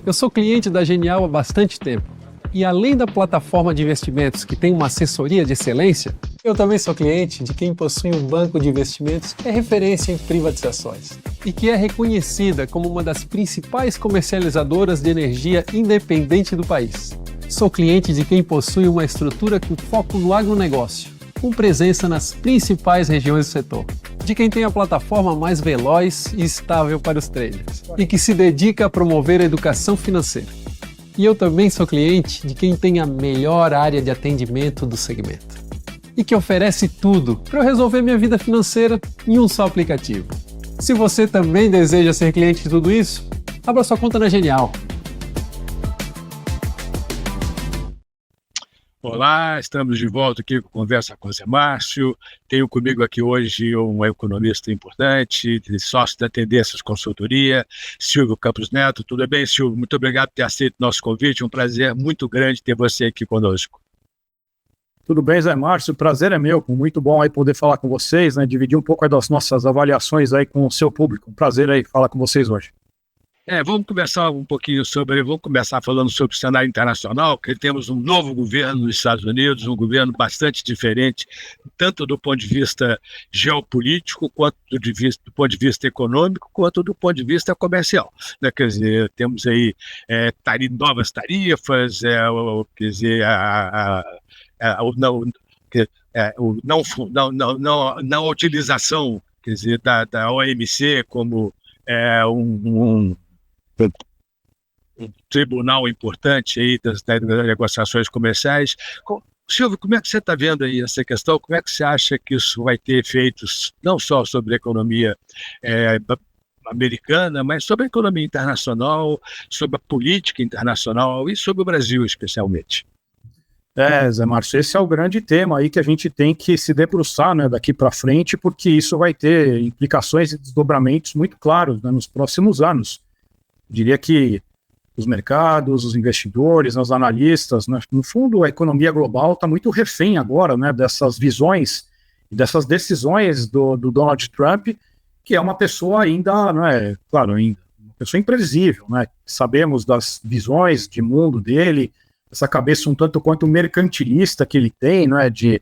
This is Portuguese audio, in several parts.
Eu sou cliente da Genial há bastante tempo. E além da plataforma de investimentos que tem uma assessoria de excelência, eu também sou cliente de quem possui um banco de investimentos que é referência em privatizações e que é reconhecida como uma das principais comercializadoras de energia independente do país. Sou cliente de quem possui uma estrutura com foco no agronegócio, com presença nas principais regiões do setor. De quem tem a plataforma mais veloz e estável para os traders e que se dedica a promover a educação financeira. E eu também sou cliente de quem tem a melhor área de atendimento do segmento e que oferece tudo para eu resolver minha vida financeira em um só aplicativo. Se você também deseja ser cliente de tudo isso, abra sua conta na Genial. Olá, estamos de volta aqui com Conversa com o Zé Márcio. Tenho comigo aqui hoje um economista importante, sócio da Tendências Consultoria, Silvio Campos Neto. Tudo bem, Silvio? Muito obrigado por ter aceito o nosso convite. Um prazer muito grande ter você aqui conosco. Tudo bem, Zé Márcio? O prazer é meu. Muito bom aí poder falar com vocês, né? Dividir um pouco aí das nossas avaliações aí com o seu público. Um prazer aí falar com vocês hoje. Vamos conversar um pouquinho vamos começar falando sobre o cenário internacional, que temos um novo governo nos Estados Unidos, um governo bastante diferente, tanto do ponto de vista geopolítico, quanto do ponto de vista econômico, quanto do ponto de vista comercial, né? Quer dizer, temos aí novas tarifas, quer dizer, não utilização, quer dizer, da OMC como um tribunal importante aí das negociações comerciais. Silvio, como é que você está vendo aí essa questão? Como é que você acha que isso vai ter efeitos não só sobre a economia americana, mas sobre a economia internacional, sobre a política internacional e sobre o Brasil especialmente? Zé Márcio, esse é o grande tema aí que a gente tem que se debruçar, né, daqui para frente, porque isso vai ter implicações e desdobramentos muito claros, né, nos próximos anos. Eu diria que os mercados, os investidores, os analistas, né, no fundo a economia global está muito refém agora, né, dessas visões e dessas decisões do Donald Trump, que é uma pessoa ainda, né, claro, ainda uma pessoa imprevisível, né, sabemos das visões de mundo dele, essa cabeça um tanto quanto mercantilista que ele tem, né, de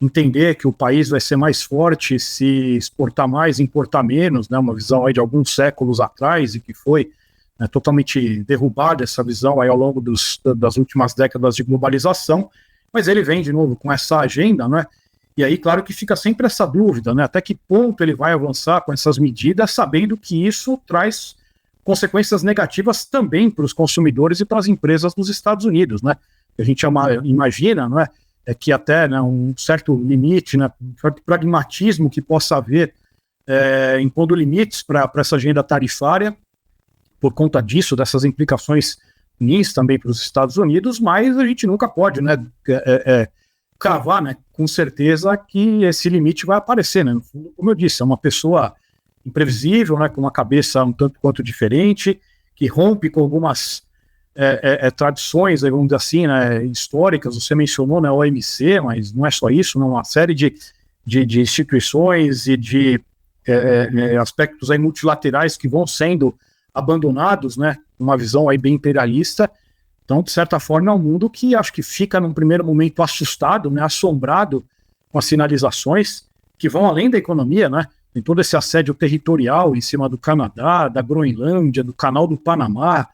entender que o país vai ser mais forte se exportar mais, importar menos, né, uma visão aí de alguns séculos atrás e que foi totalmente derrubada essa visão aí ao longo das últimas décadas de globalização, mas ele vem de novo com essa agenda, né? E aí, claro que fica sempre essa dúvida, né? Até que ponto ele vai avançar com essas medidas, sabendo que isso traz consequências negativas também para os consumidores e para as empresas dos Estados Unidos, né? A gente imagina, não é? Que até, né, um certo limite, né, um certo pragmatismo que possa haver impondo limites para essa agenda tarifária, por conta disso, dessas implicações ruins também para os Estados Unidos, mas a gente nunca pode, né, cravar, né, com certeza que esse limite vai aparecer, né? No fundo, como eu disse, é uma pessoa imprevisível, né, com uma cabeça um tanto quanto diferente, que rompe com algumas tradições, vamos dizer assim, né, históricas. Você mencionou, né, a OMC, mas não é só isso, né, uma série de instituições e de aspectos aí multilaterais que vão sendo abandonados, né, uma visão aí bem imperialista. Então, de certa forma, é um mundo que acho que fica num primeiro momento assustado, né, assombrado com as sinalizações que vão além da economia, né? Tem todo esse assédio territorial em cima do Canadá, da Groenlândia, do Canal do Panamá,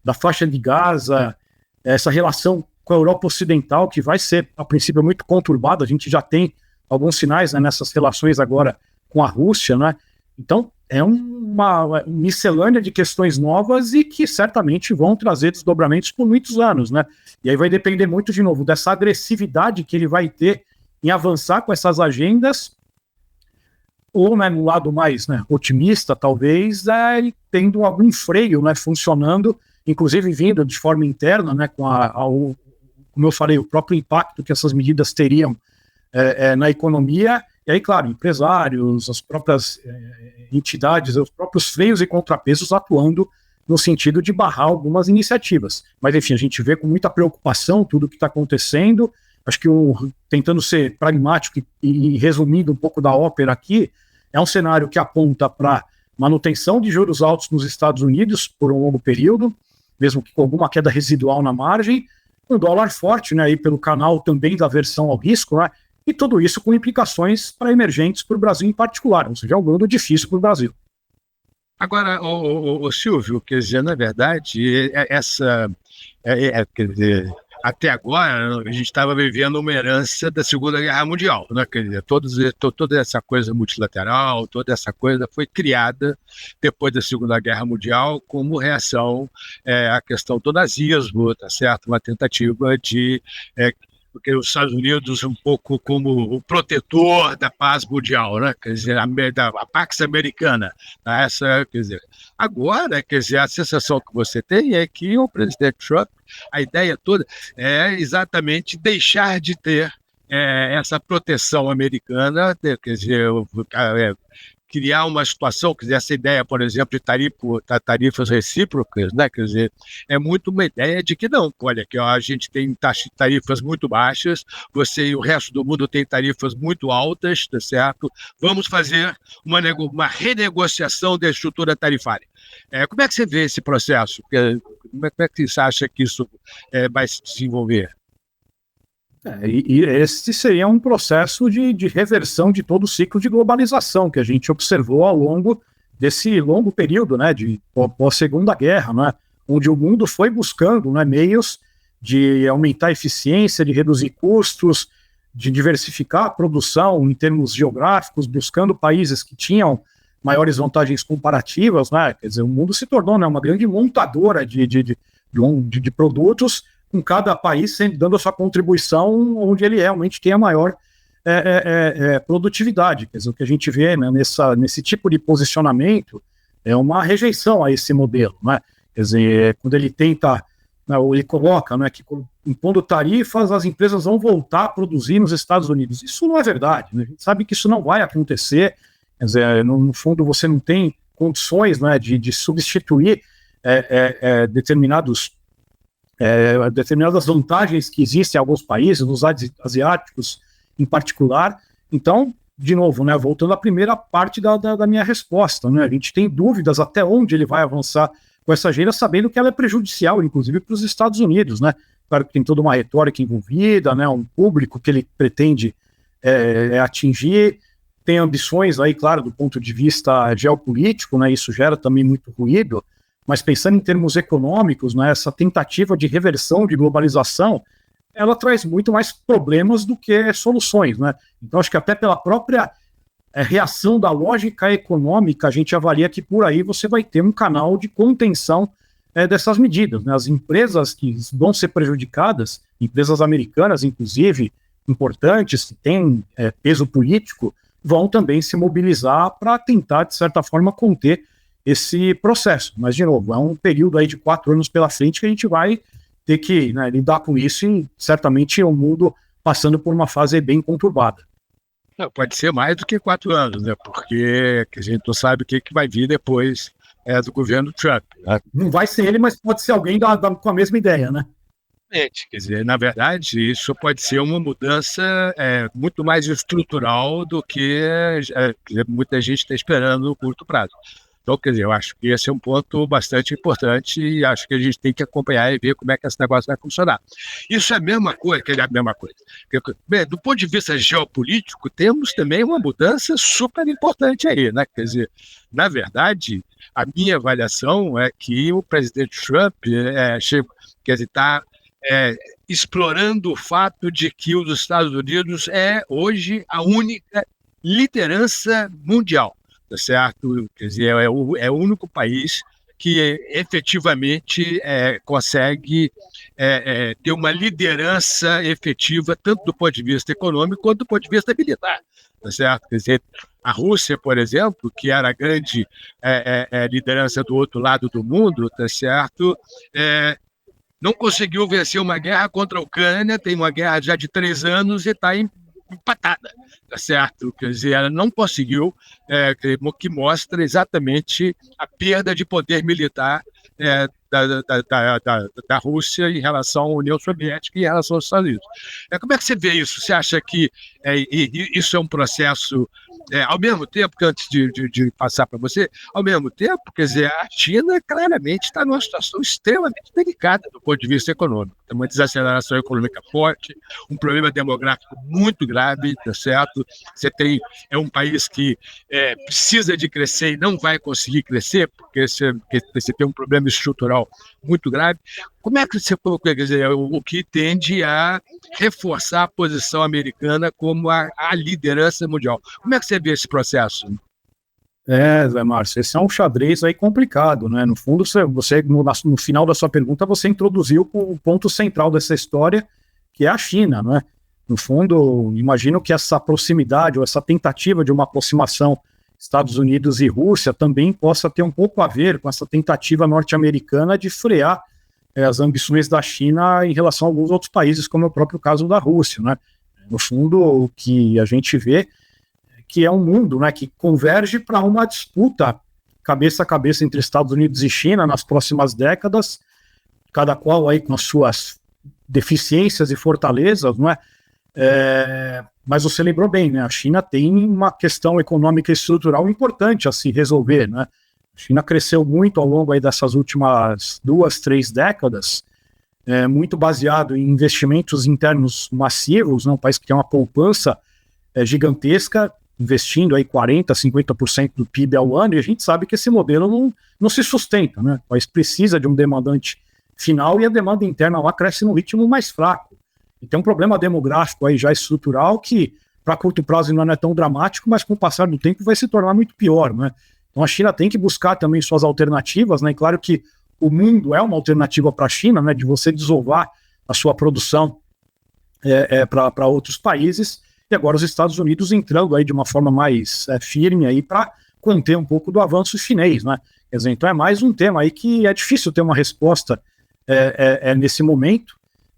da faixa de Gaza, essa relação com a Europa Ocidental, que vai ser, a princípio, muito conturbada. A gente já tem alguns sinais, né, nessas relações agora com a Rússia, né? Então, é uma miscelânea de questões novas e que certamente vão trazer desdobramentos por muitos anos, né? E aí vai depender muito, de novo, dessa agressividade que ele vai ter em avançar com essas agendas, ou, né, no lado mais, né, otimista, talvez, ele tendo algum freio, né, funcionando, inclusive vindo de forma interna, né, como eu falei, o próprio impacto que essas medidas teriam na economia. E aí, claro, empresários, as próprias entidades, os próprios freios e contrapesos atuando no sentido de barrar algumas iniciativas. Mas, enfim, a gente vê com muita preocupação tudo o que está acontecendo. Acho que, tentando ser pragmático e resumindo um pouco da ópera aqui, é um cenário que aponta para manutenção de juros altos nos Estados Unidos por um longo período, mesmo que com alguma queda residual na margem, um dólar forte, né, aí pelo canal também da aversão ao risco, né, e tudo isso com implicações para emergentes para o Brasil em particular, ou seja, é um mundo difícil para o Brasil. Agora, o Silvio, quer dizer, na verdade, quer dizer, até agora a gente estava vivendo uma herança da Segunda Guerra Mundial, né? Quer dizer, toda essa coisa multilateral, toda essa coisa foi criada depois da Segunda Guerra Mundial como reação à questão do nazismo, tá certo? Uma tentativa de porque os Estados Unidos um pouco como o protetor da paz mundial, né? Quer dizer, a Pax Americana, né? Quer dizer, agora, quer dizer, a sensação que você tem é que o presidente Trump, a ideia toda é exatamente deixar de ter essa proteção americana, quer dizer, criar uma situação, quer dizer, essa ideia, por exemplo, de tarifas recíprocas, né? Quer dizer, é muito uma ideia de que não, olha, que a gente tem tarifas muito baixas, você e o resto do mundo tem tarifas muito altas, tá certo? Vamos fazer uma renegociação da estrutura tarifária. Como é que você vê esse processo? Como é que você acha que isso vai se desenvolver? E esse seria um processo de reversão de todo o ciclo de globalização que a gente observou ao longo desse longo período, né, de pós-Segunda Guerra, né, onde o mundo foi buscando, né, meios de aumentar a eficiência, de reduzir custos, de diversificar a produção em termos geográficos, buscando países que tinham maiores vantagens comparativas, né, quer dizer, o mundo se tornou, né, uma grande montadora de produtos, com cada país dando a sua contribuição onde ele realmente tem a maior produtividade. Quer dizer, o que a gente vê, né, nesse tipo de posicionamento é uma rejeição a esse modelo, né? Quer dizer, quando ele tenta, né, ou ele coloca, né, que impondo tarifas as empresas vão voltar a produzir nos Estados Unidos. Isso não é verdade, né? A gente sabe que isso não vai acontecer. Quer dizer, no fundo você não tem condições, né, de substituir determinadas vantagens que existem em alguns países, nos asiáticos em particular. Então, de novo, né, voltando à primeira parte da minha resposta, né, a gente tem dúvidas até onde ele vai avançar com essa agenda, sabendo que ela é prejudicial, inclusive, para os Estados Unidos, né? Claro que tem toda uma retórica envolvida, né, um público que ele pretende atingir, tem ambições aí, claro, do ponto de vista geopolítico, né, isso gera também muito ruído. Mas pensando em termos econômicos, né, essa tentativa de reversão de globalização, ela traz muito mais problemas do que soluções, né? Então, acho que até pela própria reação da lógica econômica, a gente avalia que por aí você vai ter um canal de contenção dessas medidas, né? As empresas que vão ser prejudicadas, empresas americanas, inclusive, importantes, que têm peso político, vão também se mobilizar para tentar, de certa forma, conter esse processo. Mas, de novo, é um período aí de 4 anos pela frente que a gente vai ter que, né, lidar com isso e certamente o mundo passando por uma fase bem conturbada. Não, pode ser mais do que 4 anos, né? Porque a gente não sabe o que vai vir depois do governo Trump. Né? Não vai ser ele, mas pode ser alguém com a mesma ideia, né? Quer dizer, na verdade, isso pode ser uma mudança muito mais estrutural do que muita gente está esperando no curto prazo. Então, quer dizer, eu acho que esse é um ponto bastante importante e acho que a gente tem que acompanhar e ver como é que esse negócio vai funcionar. Isso é a mesma coisa. Bem, do ponto de vista geopolítico, temos também uma mudança super importante aí, né? Quer dizer, na verdade, a minha avaliação é que o presidente Trump está explorando o fato de que os Estados Unidos é hoje a única liderança mundial. Tá certo? Quer dizer, é o único país que efetivamente consegue ter uma liderança efetiva, tanto do ponto de vista econômico quanto do ponto de vista militar. Tá certo? Quer dizer, a Rússia, por exemplo, que era a grande liderança do outro lado do mundo, tá certo? Não conseguiu vencer uma guerra contra a Ucrânia, tem uma guerra já de 3 anos e está empatada. tá certo? Quer dizer, ela não conseguiu, que mostra exatamente a perda de poder militar da Rússia em relação à União Soviética e em relação aos Estados Unidos. Como é que você vê isso? Você acha que isso é um processo, ao mesmo tempo, que antes de passar para você, ao mesmo tempo, quer dizer, a China claramente está numa situação extremamente delicada do ponto de vista econômico. Tem uma desaceleração econômica forte, um problema demográfico muito grave, tá certo? É um país que precisa de crescer e não vai conseguir crescer, porque você tem um problema estrutural muito grave. Como é que você, quer dizer, o que tende a reforçar a posição americana como a liderança mundial? Como é que você vê esse processo? Zé Márcio, esse é um xadrez aí complicado, né? No fundo, você no final da sua pergunta, você introduziu o ponto central dessa história, que é a China, né? No fundo, imagino que essa proximidade, ou essa tentativa de uma aproximação Estados Unidos e Rússia também possa ter um pouco a ver com essa tentativa norte-americana de frear as ambições da China em relação a alguns outros países, como é o próprio caso da Rússia, né? No fundo, o que a gente vê que é um mundo, né, que converge para uma disputa cabeça a cabeça entre Estados Unidos e China nas próximas décadas, cada qual aí com as suas deficiências e fortalezas, não é? Mas você lembrou bem, né? A China tem uma questão econômica e estrutural importante a se resolver, né? A China cresceu muito ao longo aí dessas últimas 2, 3 décadas, muito baseado em investimentos internos massivos, né? Um país que tem uma poupança gigantesca, investindo aí 40%, 50% do PIB ao ano, e a gente sabe que esse modelo não se sustenta, né? O país precisa de um demandante final e a demanda interna lá cresce num ritmo mais fraco. E tem um problema demográfico aí já estrutural que, para curto prazo, ainda não é tão dramático, mas com o passar do tempo vai se tornar muito pior, né? Então a China tem que buscar também suas alternativas, né? E claro que o mundo é uma alternativa para a China, né? De você desovar a sua produção para outros países. E agora os Estados Unidos entrando aí de uma forma mais firme aí para conter um pouco do avanço chinês, né? Quer dizer, então é mais um tema aí que é difícil ter uma resposta nesse momento.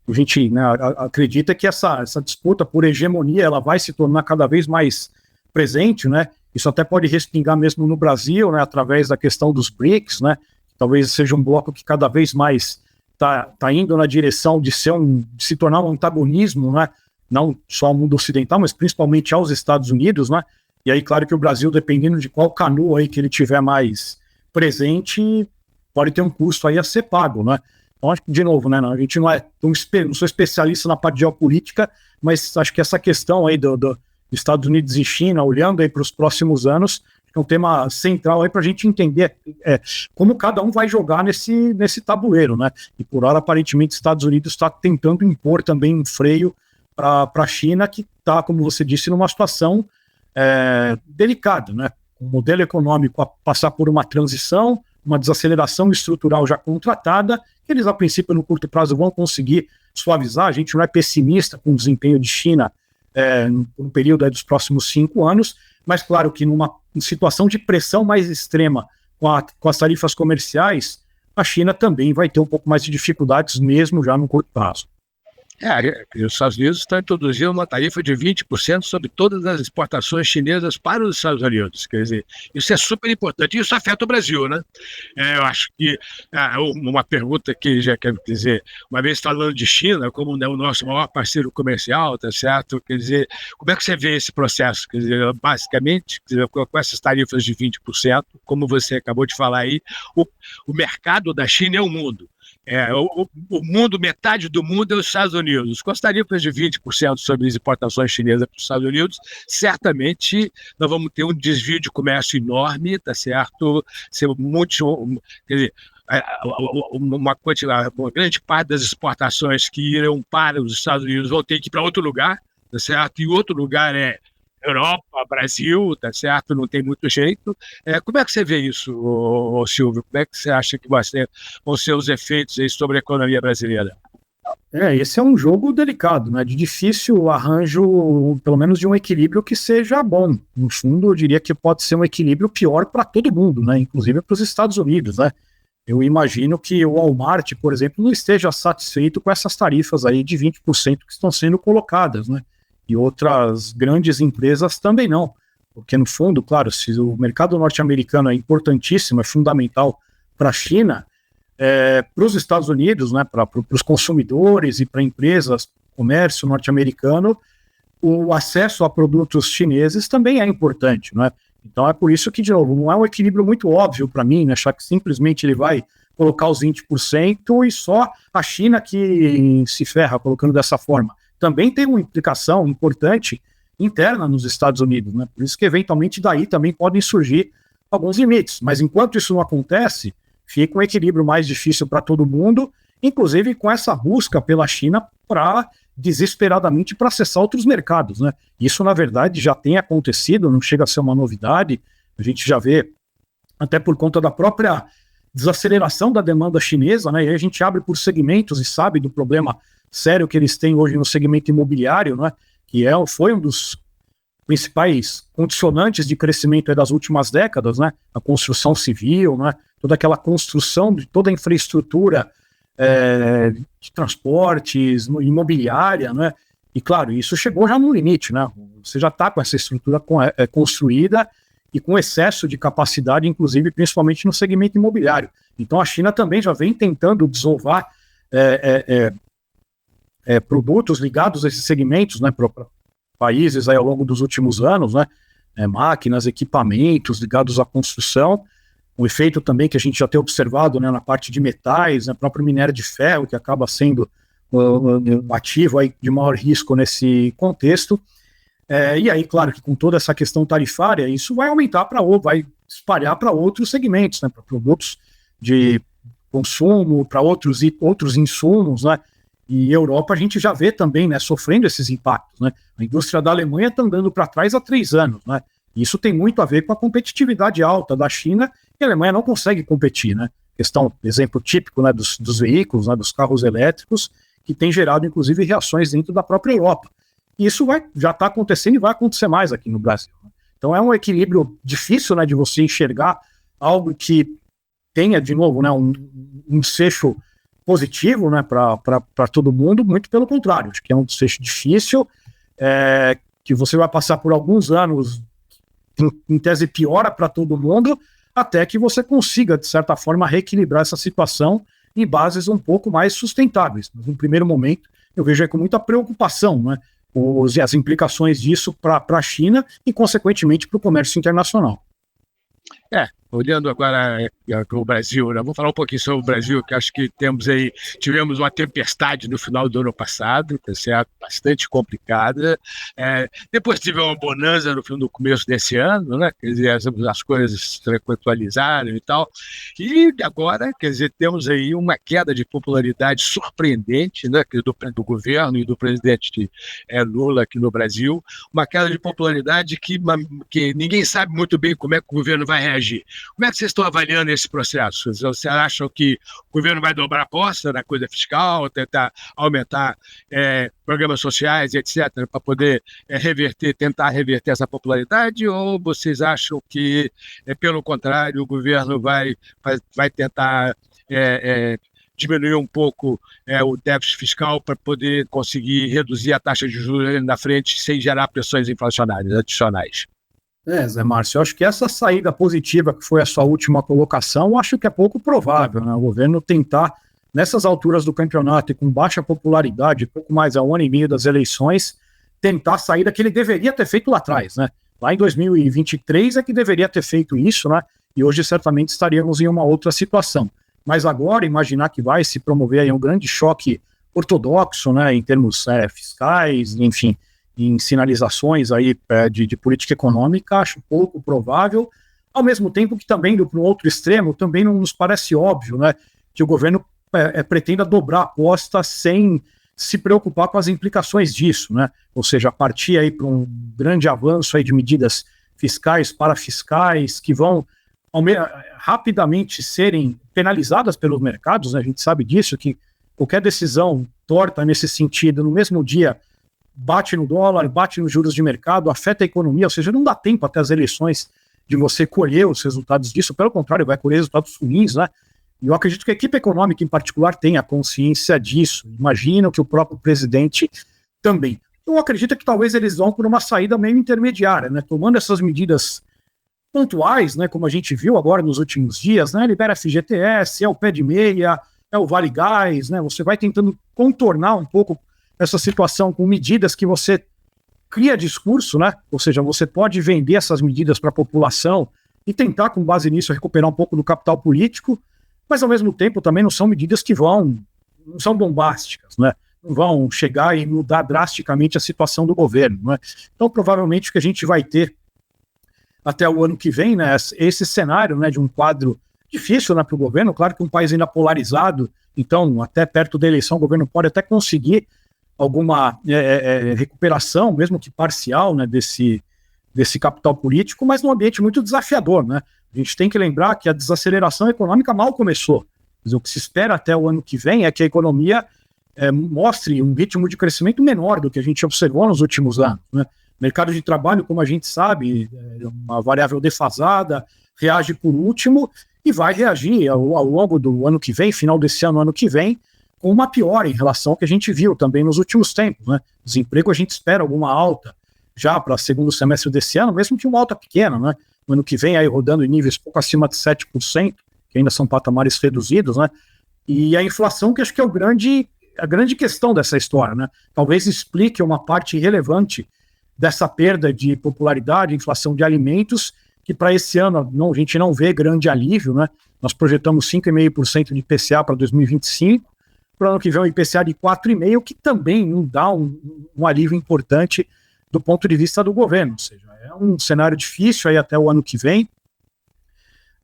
A gente, né, acredita que essa disputa por hegemonia ela vai se tornar cada vez mais presente, né? Isso até pode respingar mesmo no Brasil, né? Através da questão dos BRICS, né? Talvez seja um bloco que cada vez mais tá indo na direção de se tornar um antagonismo, né? Não só ao mundo ocidental, mas principalmente aos Estados Unidos, né? E aí, claro que o Brasil, dependendo de qual canoa aí que ele tiver mais presente, pode ter um custo aí a ser pago, né? Então, acho que, de novo, né, a gente não sou especialista na parte geopolítica, mas acho que essa questão aí dos Estados Unidos e China, olhando aí para os próximos anos, é um tema central aí para a gente entender como cada um vai jogar nesse tabuleiro, né? E por hora, aparentemente, os Estados Unidos está tentando impor também um freio para a China, que está, como você disse, numa situação delicada, né? O modelo econômico a passar por uma transição, uma desaceleração estrutural já contratada, que eles, a princípio, no curto prazo, vão conseguir suavizar. A gente não é pessimista com o desempenho de China no período aí dos próximos 5 anos, mas claro que numa situação de pressão mais extrema com as tarifas comerciais, a China também vai ter um pouco mais de dificuldades mesmo já no curto prazo. Os Estados Unidos estão introduzindo uma tarifa de 20% sobre todas as exportações chinesas para os Estados Unidos. Quer dizer, isso é super importante. Isso afeta o Brasil, né? Eu acho que uma pergunta que já quer dizer, uma vez falando de China, como o nosso maior parceiro comercial, tá certo? Quer dizer, como é que você vê esse processo? Quer dizer, basicamente, quer dizer, com essas tarifas de 20%, como você acabou de falar aí, o mercado da China é o mundo. O mundo, metade do mundo é os Estados Unidos. Com as tarifas de 20% sobre as importações chinesas para os Estados Unidos, certamente nós vamos ter um desvio de comércio enorme, tá certo? Quer dizer, uma grande parte das exportações que irão para os Estados Unidos vão ter que ir para outro lugar, tá certo? E outro lugar é Europa, Brasil, tá certo? Não tem muito jeito. Como é que você vê isso, Silvio? Como é que você acha que vão ser os efeitos aí sobre a economia brasileira? Esse é um jogo delicado, né? De difícil arranjo, pelo menos de um equilíbrio que seja bom. No fundo, eu diria que pode ser um equilíbrio pior para todo mundo, né? Inclusive para os Estados Unidos, né? Eu imagino que o Walmart, por exemplo, não esteja satisfeito com essas tarifas aí de 20% que estão sendo colocadas, né? e outras grandes empresas também não. Porque, no fundo, claro, se o mercado norte-americano é importantíssimo, é fundamental para a China, para os Estados Unidos, né, para os consumidores e para empresas, comércio norte-americano, o acesso a produtos chineses também é importante, não é? Então é por isso que, de novo, não é um equilíbrio muito óbvio para mim, né, achar que simplesmente ele vai colocar os 20% e só a China que se ferra colocando dessa forma. Também tem uma implicação importante interna nos Estados Unidos, né? Por isso que, eventualmente, daí também podem surgir alguns limites. Mas enquanto isso não acontece, fica um equilíbrio mais difícil para todo mundo, inclusive com essa busca pela China para, desesperadamente, para acessar outros mercados, né? Isso, na verdade, já tem acontecido, não chega a ser uma novidade, a gente já vê, até por conta da própria desaceleração da demanda chinesa, né? E aí a gente abre por segmentos e sabe do problema sério que eles têm hoje no segmento imobiliário, né? Que foi um dos principais condicionantes de crescimento das últimas décadas, né? A construção civil, né? Toda aquela construção de toda a infraestrutura de transportes, imobiliária, né? E claro, isso chegou já no limite, né? Você já está com essa estrutura construída e com excesso de capacidade, inclusive, principalmente no segmento imobiliário. Então a China também já vem tentando desovar produtos ligados a esses segmentos, né, para países aí ao longo dos últimos anos, né, máquinas, equipamentos ligados à construção, um efeito também que a gente já tem observado, né, na parte de metais, né, próprio minério de ferro, que acaba sendo um ativo aí de maior risco nesse contexto, e aí, claro, que com toda essa questão tarifária, isso vai aumentar vai espalhar para outros segmentos, né, para produtos de consumo, para outros insumos, né. E Europa a gente já vê também, né, sofrendo esses impactos, né? A indústria da Alemanha está andando para trás há 3 anos, né? Isso tem muito a ver com a competitividade alta da China, e a Alemanha não consegue competir, né? Exemplo típico, né, dos veículos, né, dos carros elétricos, que tem gerado, inclusive, reações dentro da própria Europa. E isso já está acontecendo e vai acontecer mais aqui no Brasil, né? Então é um equilíbrio difícil, né, de você enxergar algo que tenha, de novo, né, um desfecho positivo, né, para todo mundo, muito pelo contrário, acho que é um desfecho difícil, que você vai passar por alguns anos, em tese piora para todo mundo, até que você consiga, de certa forma, reequilibrar essa situação em bases um pouco mais sustentáveis. Mas, no primeiro momento, eu vejo aí com muita preocupação, né, as implicações disso para a China e, consequentemente, para o comércio internacional. Olhando agora para o Brasil, né? Vou falar um pouquinho sobre o Brasil, que acho que tivemos uma tempestade no final do ano passado, tá certo? Bastante complicada. Depois tivemos uma bonança no começo desse ano, né? Quer dizer, as coisas se tranquilizaram e tal. E agora, quer dizer, temos aí uma queda de popularidade surpreendente, né? Do governo e do presidente Lula aqui no Brasil. Uma queda de popularidade que ninguém sabe muito bem como é que o governo vai reagir. Como é que vocês estão avaliando esse processo? Vocês acham que o governo vai dobrar a aposta na coisa fiscal, tentar aumentar programas sociais, etc., para poder tentar reverter essa popularidade? Ou vocês acham que, pelo contrário, o governo vai tentar diminuir um pouco o déficit fiscal para poder conseguir reduzir a taxa de juros ali na frente sem gerar pressões inflacionárias adicionais? Zé Márcio, eu acho que essa saída positiva que foi a sua última colocação, eu acho que é pouco provável, né? O governo tentar, nessas alturas do campeonato e com baixa popularidade, pouco mais a 1 ano e meio das eleições, tentar a saída que ele deveria ter feito lá atrás, né? Lá em 2023 é que deveria ter feito isso, né? E hoje certamente estaríamos em uma outra situação. Mas agora, imaginar que vai se promover aí um grande choque ortodoxo, né? Em termos fiscais, enfim, em sinalizações aí de política econômica, acho pouco provável, ao mesmo tempo que também, para um outro extremo, também não nos parece óbvio, né, que o governo pretenda dobrar a aposta sem se preocupar com as implicações disso, né, ou seja, partir aí para um grande avanço aí de medidas fiscais, parafiscais, que vão rapidamente serem penalizadas pelos mercados, né, a gente sabe disso, que qualquer decisão torta nesse sentido, no mesmo dia, bate no dólar, bate nos juros de mercado, afeta a economia, ou seja, não dá tempo até as eleições de você colher os resultados disso, pelo contrário, vai colher resultados ruins, né? E eu acredito que a equipe econômica, em particular, tenha consciência disso. Imagino que o próprio presidente também. Eu acredito que talvez eles vão por uma saída meio intermediária, né? Tomando essas medidas pontuais, né? Como a gente viu agora nos últimos dias, né? Libera FGTS, é o pé de meia, é o Vale Gás, né? Você vai tentando contornar um pouco essa situação com medidas que você cria discurso, né? Ou seja, você pode vender essas medidas para a população e tentar, com base nisso, recuperar um pouco do capital político, mas ao mesmo tempo também não são medidas que não são bombásticas, né? Não vão chegar e mudar drasticamente a situação do governo, né? Então, provavelmente, o que a gente vai ter até o ano que vem, né, esse cenário, né, de um quadro difícil, né, para o governo. Claro que um país ainda polarizado, então, até perto da eleição, o governo pode até conseguir alguma recuperação, mesmo que parcial, né, desse capital político, mas num ambiente muito desafiador, né? A gente tem que lembrar que a desaceleração econômica mal começou. Quer dizer, o que se espera até o ano que vem é que a economia mostre um ritmo de crescimento menor do que a gente observou nos últimos anos, né? Mercado de trabalho, como a gente sabe, é uma variável defasada, reage por último e vai reagir ao longo do ano que vem, final desse ano que vem, com uma piora em relação ao que a gente viu também nos últimos tempos, né? Desemprego, a gente espera alguma alta já para o segundo semestre desse ano, mesmo que uma alta pequena, né? No ano que vem, aí rodando em níveis pouco acima de 7%, que ainda são patamares reduzidos, né? E a inflação, que acho que é a grande questão dessa história, né? Talvez explique uma parte relevante dessa perda de popularidade, inflação de alimentos, que para esse ano a gente não vê grande alívio, né? Nós projetamos 5,5% de IPCA para 2025, para o ano que vem um IPCA de 4,5%, que também não dá um alívio importante do ponto de vista do governo, ou seja, é um cenário difícil aí até o ano que vem.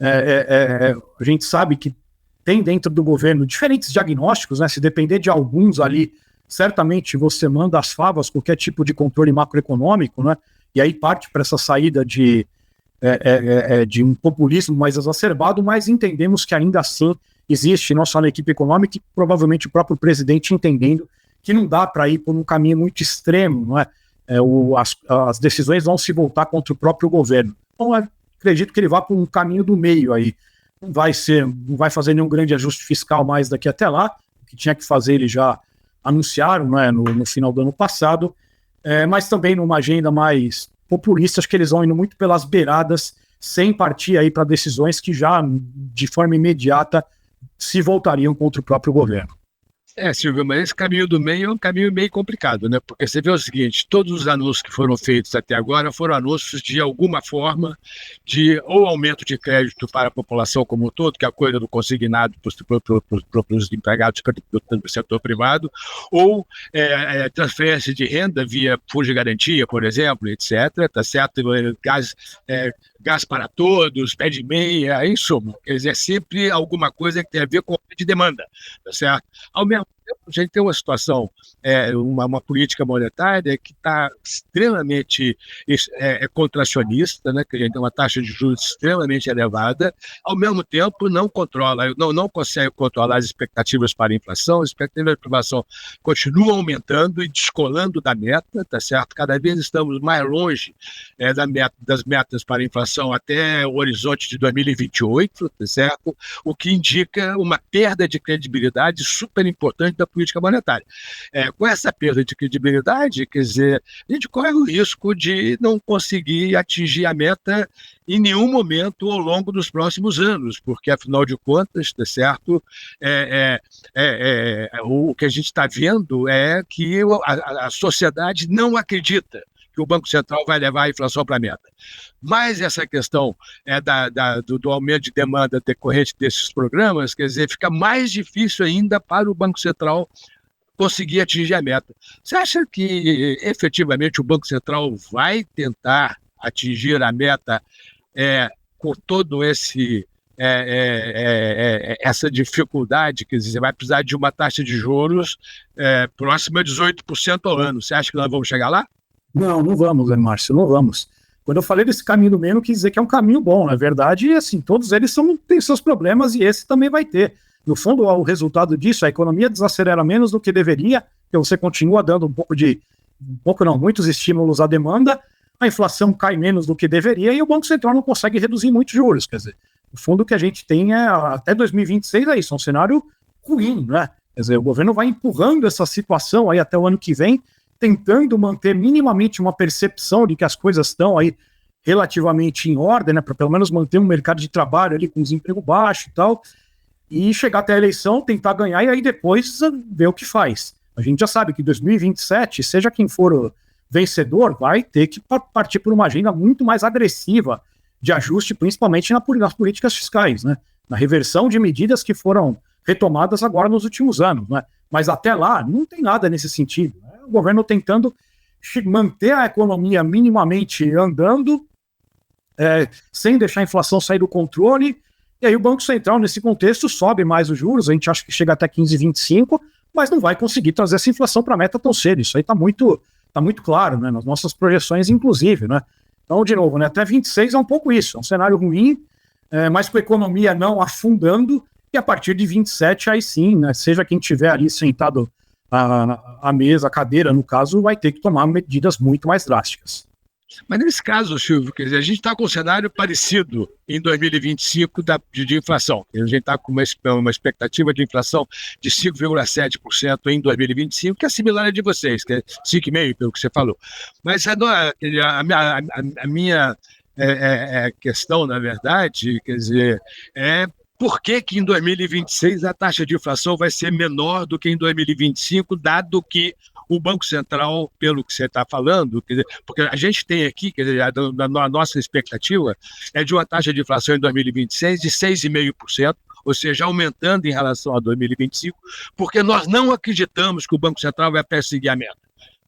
A gente sabe que tem dentro do governo diferentes diagnósticos, né? Se depender de alguns ali, certamente você manda as favas qualquer tipo de controle macroeconômico, né? E aí parte para essa saída de um populismo mais exacerbado, mas entendemos que ainda assim existe, não só na equipe econômica, e provavelmente o próprio presidente entendendo que não dá para ir por um caminho muito extremo, não é? As decisões vão se voltar contra o próprio governo. Então, acredito que ele vá por um caminho do meio aí. Não vai fazer nenhum grande ajuste fiscal mais daqui até lá. O que tinha que fazer, eles já anunciaram, né, no final do ano passado, mas também numa agenda mais populista, acho que eles vão indo muito pelas beiradas, sem partir aí para decisões que já, de forma imediata, se voltariam contra o próprio governo. Silvio, mas esse caminho do meio é um caminho meio complicado, né? Porque você vê o seguinte, todos os anúncios que foram feitos até agora foram anúncios de alguma forma de ou aumento de crédito para a população como um todo, que é a coisa do consignado para os empregados do setor privado, ou transferência de renda via fundo de garantia, por exemplo, etc. Tá certo? Gás para todos, pé de meia, em suma. Quer dizer, é sempre alguma coisa que tem a ver com a de demanda, tá certo? Ao mesmo tempo, a gente tem uma situação, uma política monetária que está extremamente contracionista, né? Que a gente tem uma taxa de juros extremamente elevada, ao mesmo tempo não consegue controlar as expectativas para a inflação, as expectativas para a inflação continuam aumentando e descolando da meta, tá certo? Cada vez estamos mais longe das metas para a inflação até o horizonte de 2028, tá certo? O que indica uma perda de credibilidade super importante da política monetária. Com essa perda de credibilidade, quer dizer, a gente corre o risco de não conseguir atingir a meta em nenhum momento ao longo dos próximos anos, porque, afinal de contas, tá certo, o que a gente está vendo é que a sociedade não acredita que o Banco Central vai levar a inflação para a meta. Mas essa questão do aumento de demanda decorrente desses programas, quer dizer, fica mais difícil ainda para o Banco Central conseguir atingir a meta. Você acha que, efetivamente, o Banco Central vai tentar atingir a meta com todo essa dificuldade? Quer dizer, vai precisar de uma taxa de juros próxima de 18% ao ano. Você acha que nós vamos chegar lá? Não vamos, Márcio, não vamos. Quando eu falei desse caminho do meio, não quis dizer que é um caminho bom. Na verdade, assim, todos eles têm seus problemas e esse também vai ter. No fundo, o resultado disso, a economia desacelera menos do que deveria, porque você continua dando muitos estímulos à demanda, a inflação cai menos do que deveria e o Banco Central não consegue reduzir muitos juros. Quer dizer, no fundo, o que a gente tem até 2026 é isso, é um cenário ruim, né? Quer dizer, o governo vai empurrando essa situação aí até o ano que vem, tentando manter minimamente uma percepção de que as coisas estão aí relativamente em ordem, né, para pelo menos manter um mercado de trabalho ali com desemprego baixo e tal, e chegar até a eleição, tentar ganhar e aí depois ver o que faz. A gente já sabe que 2027, seja quem for o vencedor, vai ter que partir por uma agenda muito mais agressiva de ajuste, principalmente nas políticas fiscais, né, na reversão de medidas que foram retomadas agora nos últimos anos, né, mas até lá não tem nada nesse sentido, né? O governo tentando manter a economia minimamente andando, sem deixar a inflação sair do controle, e aí o Banco Central, nesse contexto, sobe mais os juros, a gente acha que chega até 15,25, mas não vai conseguir trazer essa inflação para a meta tão cedo, isso aí está muito claro, né, nas nossas projeções, inclusive, né. Então, de novo, né, até 26 é um pouco isso, é um cenário ruim, mas com a economia não afundando, e a partir de 27, aí sim, né, seja quem estiver ali sentado à mesa, a cadeira, no caso, vai ter que tomar medidas muito mais drásticas. Mas nesse caso, Silvio, quer dizer, a gente está com um cenário parecido em 2025 de inflação. A gente está com uma expectativa de inflação de 5,7% em 2025, que é similar à de vocês, que é 5,5%, pelo que você falou. Mas a minha questão, na verdade, quer dizer, por que em 2026 a taxa de inflação vai ser menor do que em 2025, dado que o Banco Central, pelo que você está falando, quer dizer, porque a gente tem aqui, quer dizer, a nossa expectativa é de uma taxa de inflação em 2026 de 6,5%, ou seja, aumentando em relação a 2025, porque nós não acreditamos que o Banco Central vai perseguir a meta.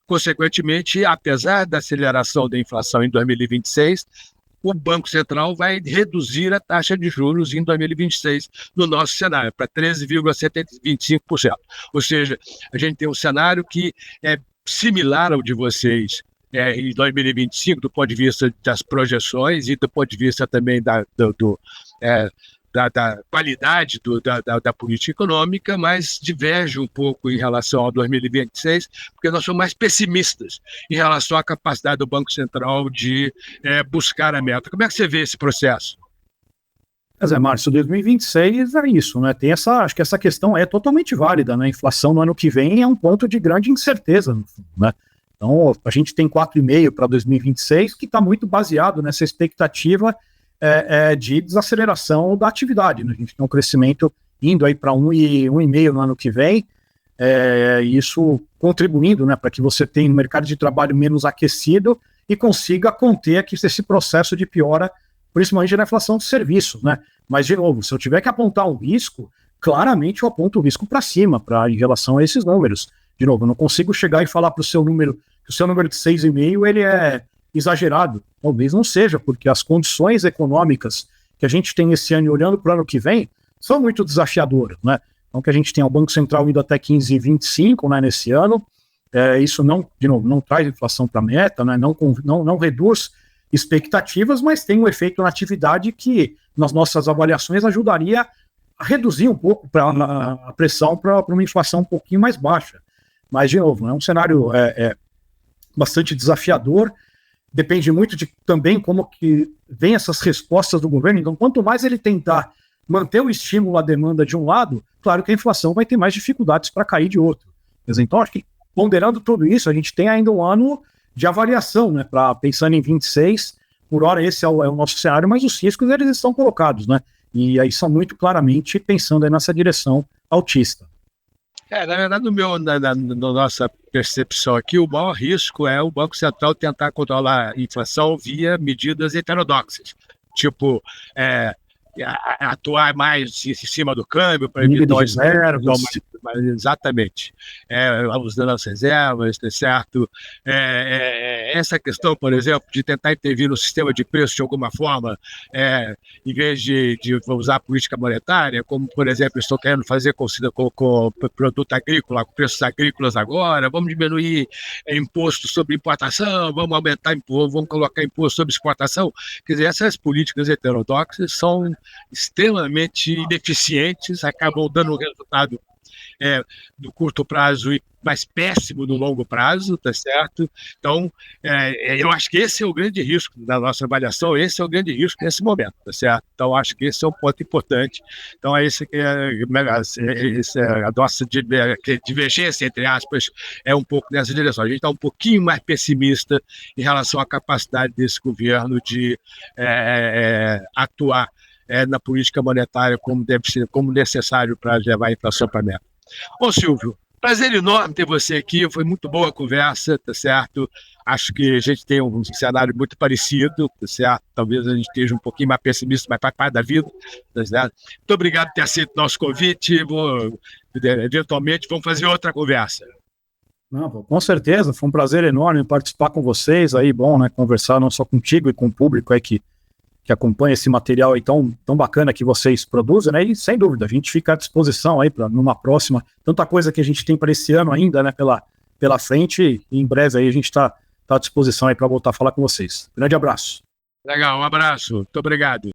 Consequentemente, apesar da aceleração da inflação em 2026, o Banco Central vai reduzir a taxa de juros em 2026 no nosso cenário, para 13,25%. Ou seja, a gente tem um cenário que é similar ao de vocês em 2025, do ponto de vista das projeções e do ponto de vista também da qualidade da política econômica, mas diverge um pouco em relação a 2026, porque nós somos mais pessimistas em relação à capacidade do Banco Central de buscar a meta. Como é que você vê esse processo? Mas Márcio, 2026 é isso, né? Acho que essa questão é totalmente válida, né? A inflação no ano que vem é um ponto de grande incerteza, no fundo, né? Então, a gente tem 4,5% para 2026, que está muito baseado nessa expectativa de desaceleração da atividade, né? A gente tem um crescimento indo aí para 1,5% no ano que vem, isso contribuindo, né, para que você tenha um mercado de trabalho menos aquecido e consiga conter aqui esse processo de piora, principalmente na inflação de serviços, né? Mas, de novo, se eu tiver que apontar um risco, claramente eu aponto o risco para cima, em relação a esses números. De novo, eu não consigo chegar e falar para o seu número, que o seu número de 6,5% ele é exagerado. Talvez não seja, porque as condições econômicas que a gente tem esse ano e olhando para o ano que vem são muito desafiadoras, né? Então, que a gente tem o Banco Central indo até 15,25, né, nesse ano, isso não, de novo, não traz inflação para a meta, né, não reduz expectativas, mas tem um efeito na atividade que, nas nossas avaliações, ajudaria a reduzir um pouco a pressão para uma inflação um pouquinho mais baixa. Mas, de novo, é um cenário bastante desafiador. Depende muito de também como que vem essas respostas do governo. Então, quanto mais ele tentar manter o estímulo à demanda de um lado, claro que a inflação vai ter mais dificuldades para cair de outro. Então, acho que ponderando tudo isso, a gente tem ainda um ano de avaliação, né? Pensando em 26, por hora esse é o nosso cenário, mas os riscos eles estão colocados, né? E aí são muito claramente pensando aí nessa direção altista. Na verdade, na nossa percepção aqui, o maior risco é o Banco Central tentar controlar a inflação via medidas heterodoxas, tipo atuar mais em cima do câmbio para evitar os reservas. Exatamente. Usando as reservas, tá certo? Essa questão, por exemplo, de tentar intervir no sistema de preço de alguma forma, em vez de usar a política monetária, como, por exemplo, estou querendo fazer com produto agrícola, com preços agrícolas agora, vamos diminuir imposto sobre importação, vamos aumentar imposto, vamos colocar imposto sobre exportação. Quer dizer, essas políticas heterodoxas são extremamente ineficientes, acabam dando um resultado no curto prazo e mais péssimo no longo prazo, tá certo? Então, eu acho que esse é o grande risco da nossa avaliação, esse é o grande risco nesse momento, tá certo? Então, acho que esse é um ponto importante. Então, é esse que a nossa divergência, entre aspas, é um pouco nessa direção. A gente está um pouquinho mais pessimista em relação à capacidade desse governo de atuar na política monetária como deve ser, como necessário para levar a inflação para a meta. Ô, Silvio, prazer enorme ter você aqui, foi muito boa a conversa, tá certo? Acho que a gente tem um cenário muito parecido, tá certo? Talvez a gente esteja um pouquinho mais pessimista, mas faz parte da vida, tá certo? Muito obrigado por ter aceito o nosso convite, eventualmente vamos fazer outra conversa. Não, com certeza, foi um prazer enorme participar com vocês aí, bom, né, conversar não só contigo e com o público aí que acompanha esse material aí tão bacana que vocês produzem, né? E sem dúvida, a gente fica à disposição aí para numa próxima, tanta coisa que a gente tem para esse ano ainda, né? Pela frente, e em breve aí a gente está à disposição aí para voltar a falar com vocês. Grande abraço. Legal, um abraço, muito obrigado.